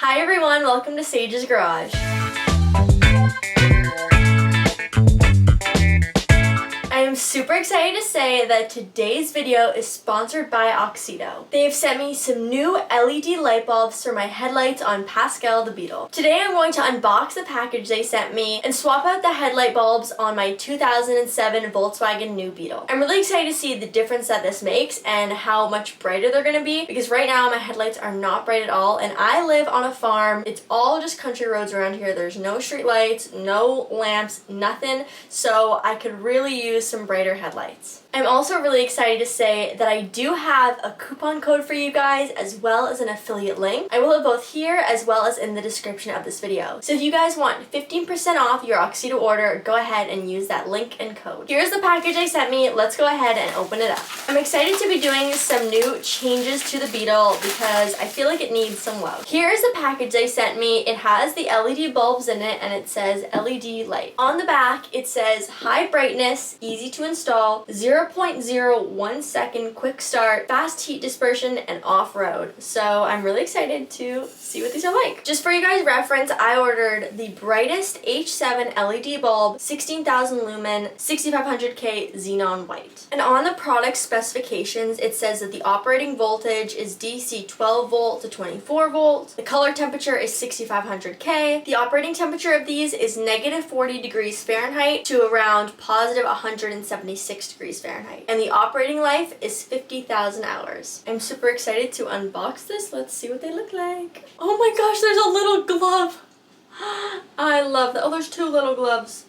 Hi everyone, welcome to Sage's Garage. I am super excited to say that today's video is sponsored by Auxito. They've sent me some new LED light bulbs for my headlights on Pascal the Beetle. Today I'm going to unbox the package they sent me and swap out the headlight bulbs on my 2007 Volkswagen New Beetle. I'm really excited to see the difference that this makes and how much brighter they're going to be, because right now my headlights are not bright at all and I live on a farm. It's all just country roads around here. There's no street lights, no lamps, nothing, so I could really use some brighter headlights. I'm also really excited to say that I do have a coupon code for you guys as well as an affiliate link. I will have both here as well as in the description of this video. So if you guys want 15% off your Auxito order, go ahead and use that link and code. Here's the package they sent me. Let's go ahead and open it up. I'm excited to be doing some new changes to the Beetle because I feel like it needs some love. Here's the package they sent me. It has the LED bulbs in it and it says LED light. On the back it says high brightness, easy to install, 0.01 second quick start, fast heat dispersion, and off-road. So I'm really excited to see what these are like. Just for you guys' reference, I ordered the brightest H7 LED bulb, 16,000 lumen, 6500K xenon white. And on the product specifications, it says that the operating voltage is DC 12 volt to 24 volt. The color temperature is 6500K. The operating temperature of these is negative 40 degrees Fahrenheit to around positive 176 degrees Fahrenheit. And the operating life is 50,000 hours. I'm super excited to unbox this. Let's see what they look like. Oh my gosh, there's a little glove. I love that. Oh, there's two little gloves.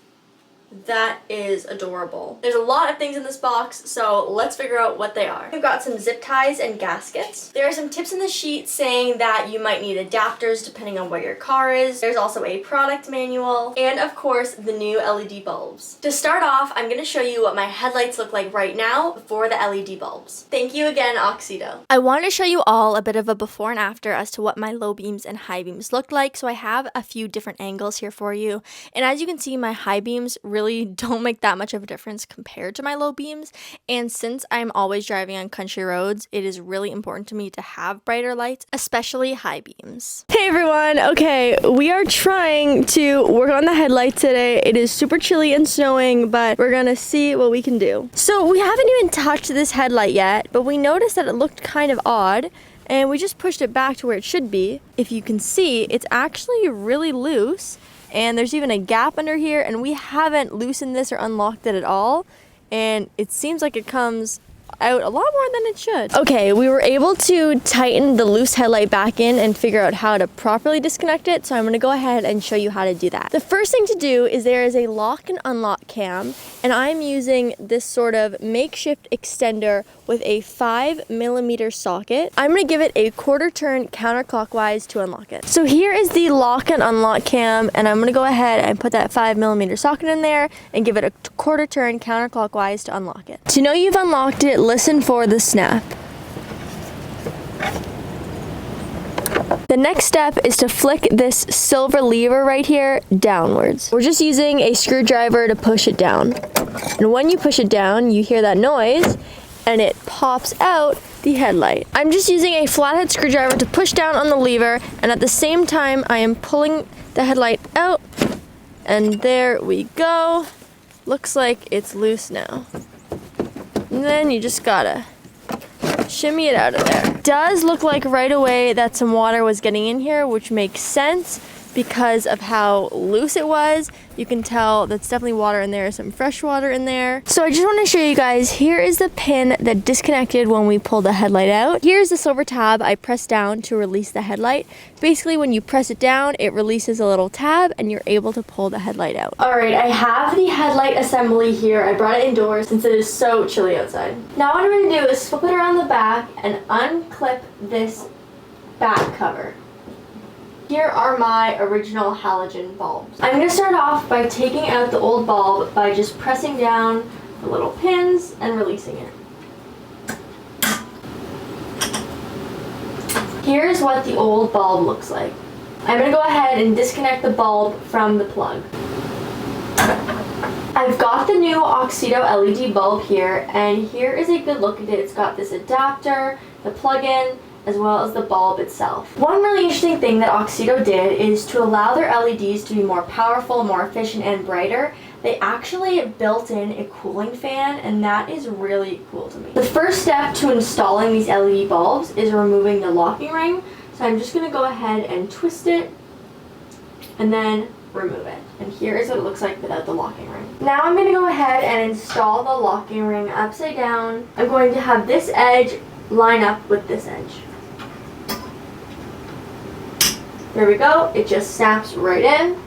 That is adorable. There's a lot of things in this box, so let's figure out what they are. We've got some zip ties and gaskets. There are some tips in the sheet saying that you might need adapters depending on where your car is. There's also a product manual, and of course, the new LED bulbs. To start off, I'm going to show you what my headlights look like right now for the LED bulbs. Thank you again, Auxito. I wanted to show you all a bit of a before and after as to what my low beams and high beams looked like, so I have a few different angles here for you. And as you can see, my high beams really don't make that much of a difference compared to my low beams, and since I'm always driving on country roads, it is really important to me to have brighter lights, especially high beams. Hey everyone, okay, we are trying to work on the headlights today. It is super chilly and snowing, but we're gonna see what we can do. So we haven't even touched this headlight yet, but we noticed that it looked kind of odd, and we just pushed it back to where it should be. If you can see, it's actually really loose. And there's even a gap under here, and we haven't loosened this or unlocked it at all, and it seems like it comes out a lot more than it should. Okay, we were able to tighten the loose headlight back in and figure out how to properly disconnect it, so I'm going to go ahead and show you how to do that. The first thing to do is there is a lock and unlock cam, and I'm using this sort of makeshift extender with a 5mm socket. I'm going to give it a quarter turn counterclockwise to unlock it. So here is the lock and unlock cam, and I'm going to go ahead and put that 5mm socket in there and give it a quarter turn counterclockwise to unlock it. To know you've unlocked it, listen for the snap. The next step is to flick this silver lever right here downwards. We're just using a screwdriver to push it down. And when you push it down, you hear that noise and it pops out the headlight. I'm just using a flathead screwdriver to push down on the lever, and at the same time I am pulling the headlight out, and there we go. Looks like it's loose now. And then you just gotta shimmy it out of there. It does look like right away that some water was getting in here, which makes sense because of how loose it was. You can tell that's definitely water in there, some fresh water in there. So I just want to show you guys, here is the pin that disconnected when we pulled the headlight out. Here's the silver tab I pressed down to release the headlight. Basically, when you press it down, it releases a little tab and you're able to pull the headlight out. Alright, I have the headlight assembly here. I brought it indoors since it is so chilly outside. Now what I'm going to do is flip it around the back and unclip this back cover. Here are my original halogen bulbs. I'm going to start off by taking out the old bulb by just pressing down the little pins and releasing it. Here's what the old bulb looks like. I'm going to go ahead and disconnect the bulb from the plug. I've got the new Auxito LED bulb here, and here is a good look at it. It's got this adapter, the plug-in, as well as the bulb itself. One really interesting thing that Auxito did is to allow their LEDs to be more powerful, more efficient, and brighter. They actually built in a cooling fan, and that is really cool to me. The first step to installing these LED bulbs is removing the locking ring. So I'm just going to go ahead and twist it and then remove it. And here is what it looks like without the locking ring. Now I'm going to go ahead and install the locking ring upside down. I'm going to have this edge line up with this edge. There we go. It just snaps right in.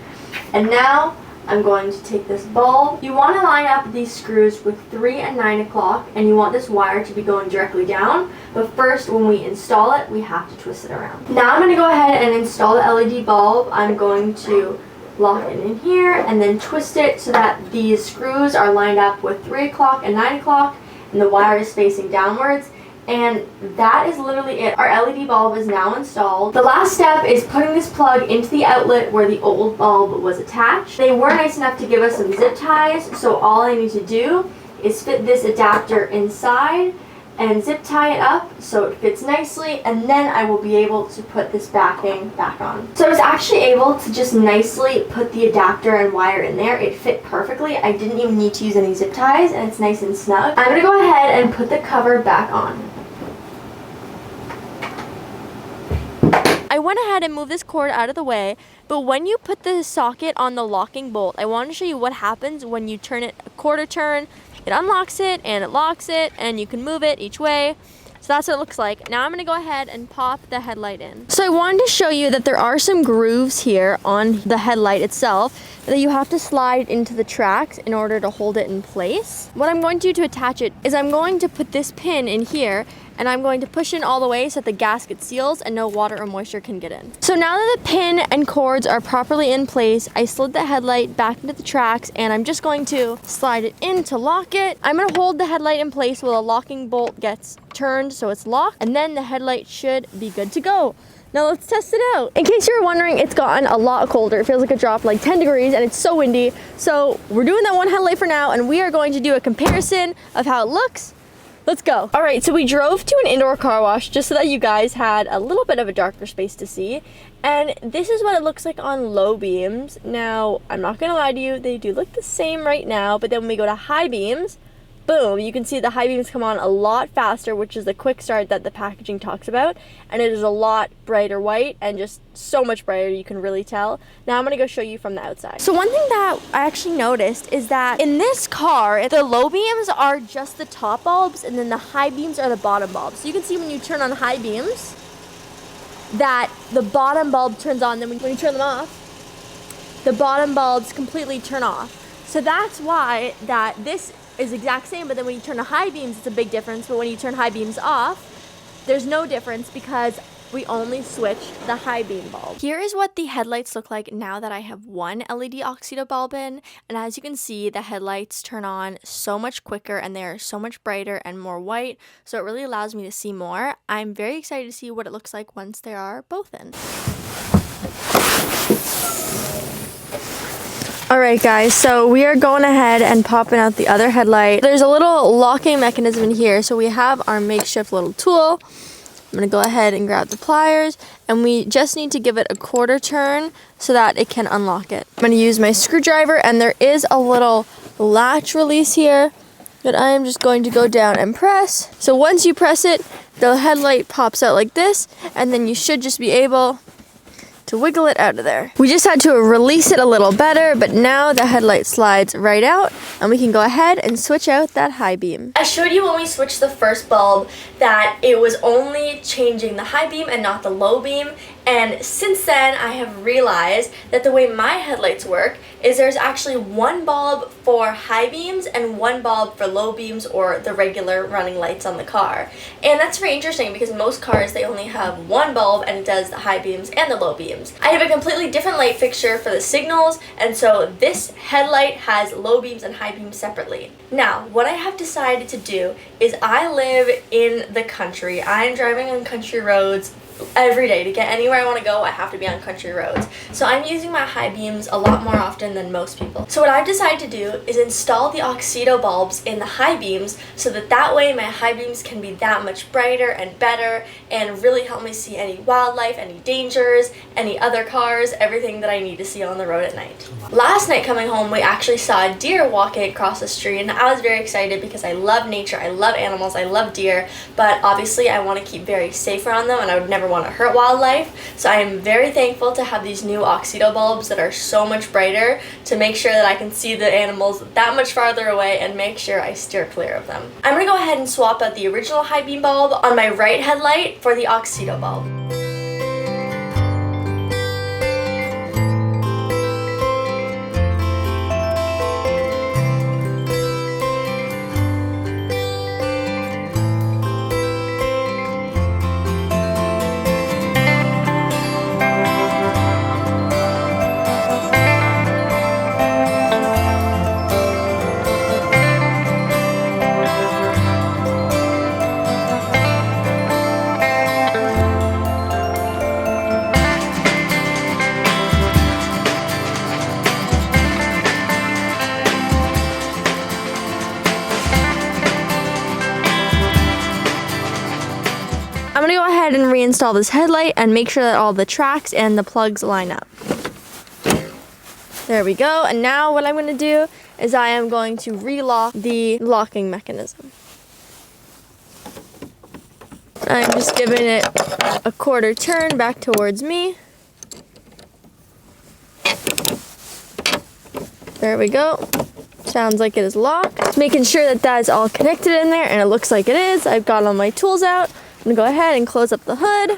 And now I'm going to take this bulb. You want to line up these screws with 3 and 9 o'clock, and you want this wire to be going directly down. But first, when we install it, we have to twist it around. Now I'm going to go ahead and install the LED bulb. I'm going to lock it in here and then twist it so that these screws are lined up with 3 o'clock and 9 o'clock, and the wire is facing downwards. And that is literally it. Our LED bulb is now installed. The last step is putting this plug into the outlet where the old bulb was attached. They were nice enough to give us some zip ties, so all I need to do is fit this adapter inside and zip tie it up so it fits nicely, and then I will be able to put this backing back on. So I was actually able to just nicely put the adapter and wire in there. It fit perfectly. I didn't even need to use any zip ties, and it's nice and snug. I'm going to go ahead and put the cover back on. I went ahead and moved this cord out of the way, but when you put the socket on the locking bolt, I want to show you what happens when you turn it a quarter turn. It unlocks it and it locks it, and you can move it each way. So that's what it looks like. Now I'm going to go ahead and pop the headlight in. So I wanted to show you that there are some grooves here on the headlight itself that you have to slide into the tracks in order to hold it in place. What I'm going to do to attach it is I'm going to put this pin in here, and I'm going to push in all the way so that the gasket seals and no water or moisture can get in. So now that the pin and cords are properly in place, I slid the headlight back into the tracks, and I'm just going to slide it in to lock it. I'm going to hold the headlight in place while the locking bolt gets turned so it's locked, and then the headlight should be good to go. Now let's test it out. In case you were wondering, it's gotten a lot colder. It feels like it dropped like 10 degrees and it's so windy. So we're doing that one headlight for now, and we are going to do a comparison of how it looks. Let's go. All right, so we drove to an indoor car wash just so that you guys had a little bit of a darker space to see. And this is what it looks like on low beams. Now, I'm not gonna lie to you, they do look the same right now, but then when we go to high beams, boom, you can see the high beams come on a lot faster, which is the quick start that the packaging talks about. And it is a lot brighter white and just so much brighter, you can really tell. Now I'm gonna go show you from the outside. So one thing that I actually noticed is that in this car, the low beams are just the top bulbs, and then the high beams are the bottom bulbs. So you can see when you turn on high beams that the bottom bulb turns on, then when you turn them off, the bottom bulbs completely turn off. So that's why that this is exact same, but then when you turn to high beams, it's a big difference. But when you turn high beams off, there's no difference because we only switched the high beam bulb. Here is what the headlights look like now that I have one LED Auxito bulb in. And as you can see, the headlights turn on so much quicker and they're so much brighter and more white. So it really allows me to see more. I'm very excited to see what it looks like once they are both in. Alright guys, so we are going ahead and popping out the other headlight. There's a little locking mechanism in here, so we have our makeshift little tool. I'm going to go ahead and grab the pliers, and we just need to give it a quarter turn so that it can unlock it. I'm going to use my screwdriver, and there is a little latch release here that I am just going to go down and press. So once you press it, the headlight pops out like this, and then you should just be able to wiggle it out of there. We just had to release it a little better, but now the headlight slides right out, and we can go ahead and switch out that high beam. I showed you when we switched the first bulb that it was only changing the high beam and not the low beam, and since then I have realized that the way my headlights work is there's actually one bulb for high beams and one bulb for low beams, or the regular running lights on the car. And that's very interesting because most cars, they only have one bulb and it does the high beams and the low beams. I have a completely different light fixture for the signals, and so this headlight has low beams and high beams separately. Now, what I have decided to do is I live in the country. I'm driving on country roads every day. To get anywhere I want to go, I have to be on country roads. So I'm using my high beams a lot more often than most people. So what I've decided to do is install the Auxito bulbs in the high beams so that way my high beams can be that much brighter and better and really help me see any wildlife, any dangers, any other cars, everything that I need to see on the road at night. Last night coming home, we actually saw a deer walking across the street, and I was very excited because I love nature, I love animals, I love deer, but obviously I want to keep very safe around them and I would never want to hurt wildlife. So I am very thankful to have these new Auxito bulbs that are so much brighter to make sure that I can see the animals that much farther away and make sure I steer clear of them. I'm going to go ahead and swap out the original high beam bulb on my right headlight for the Auxito bulb. I'm gonna go ahead and reinstall this headlight and make sure that all the tracks and the plugs line up. There we go, and now what I'm gonna do is I am going to relock the locking mechanism. I'm just giving it a quarter turn back towards me. There we go. Sounds like it is locked. Making sure that that is all connected in there, and it looks like it is. I've got all my tools out. I'm gonna go ahead and close up the hood.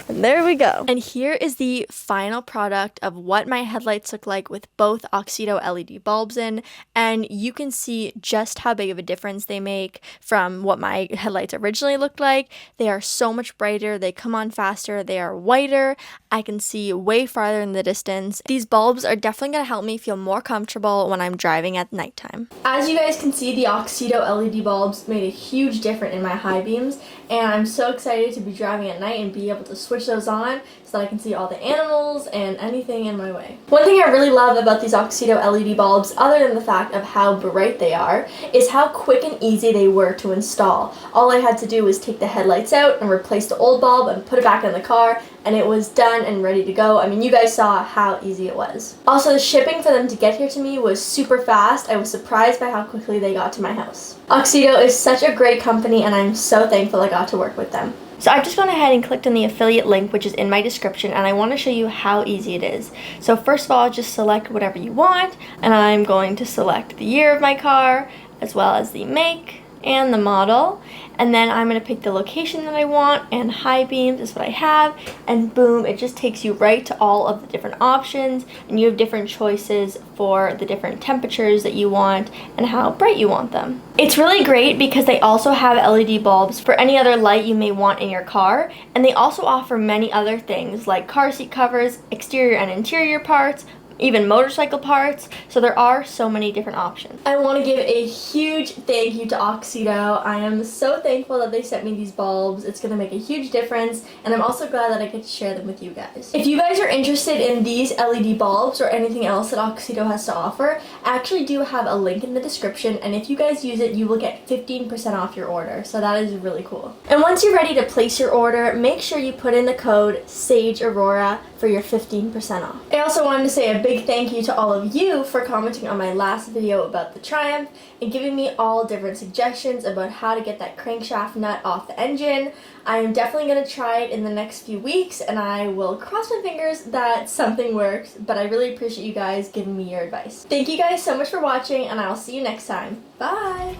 And there we go. And here is the final product of what my headlights look like with both Auxito LED bulbs in. And you can see just how big of a difference they make from what my headlights originally looked like. They are so much brighter. They come on faster. They are whiter. I can see way farther in the distance. These bulbs are definitely going to help me feel more comfortable when I'm driving at nighttime. As you guys can see, the Auxito LED bulbs made a huge difference in my high beams. And I'm so excited to be driving at night and be able to switch those on so that I can see all the animals and anything in my way. One thing I really love about these Auxito LED bulbs, other than the fact of how bright they are, is how quick and easy they were to install. All I had to do was take the headlights out and replace the old bulb and put it back in the car, and it was done and ready to go. I mean, you guys saw how easy it was. Also, the shipping for them to get here to me was super fast. I was surprised by how quickly they got to my house. Auxito is such a great company, and I'm so thankful I got to work with them. So I've just gone ahead and clicked on the affiliate link, which is in my description, and I want to show you how easy it is. So first of all, just select whatever you want, and I'm going to select the year of my car, as well as the make and the model, and then I'm going to pick the location that I want, and high beams is what I have, and boom, it just takes you right to all of the different options, and you have different choices for the different temperatures that you want and how bright you want them. It's really great because they also have LED bulbs for any other light you may want in your car, and they also offer many other things like car seat covers, exterior and interior parts, even motorcycle parts, so there are so many different options. I want to give a huge thank you to Auxito. I am so thankful that they sent me these bulbs. It's going to make a huge difference, and I'm also glad that I get to share them with you guys. If you guys are interested in these LED bulbs or anything else that Auxito has to offer, I actually do have a link in the description, and if you guys use it, you will get 15% off your order, so that is really cool. And once you're ready to place your order, make sure you put in the code SAGEAURORA for your 15% off. I also wanted to say a big thank you to all of you for commenting on my last video about the Triumph and giving me all different suggestions about how to get that crankshaft nut off the engine. I am definitely going to try it in the next few weeks, and I will cross my fingers that something works, but I really appreciate you guys giving me your advice. Thank you guys so much for watching, and I'll see you next time. Bye!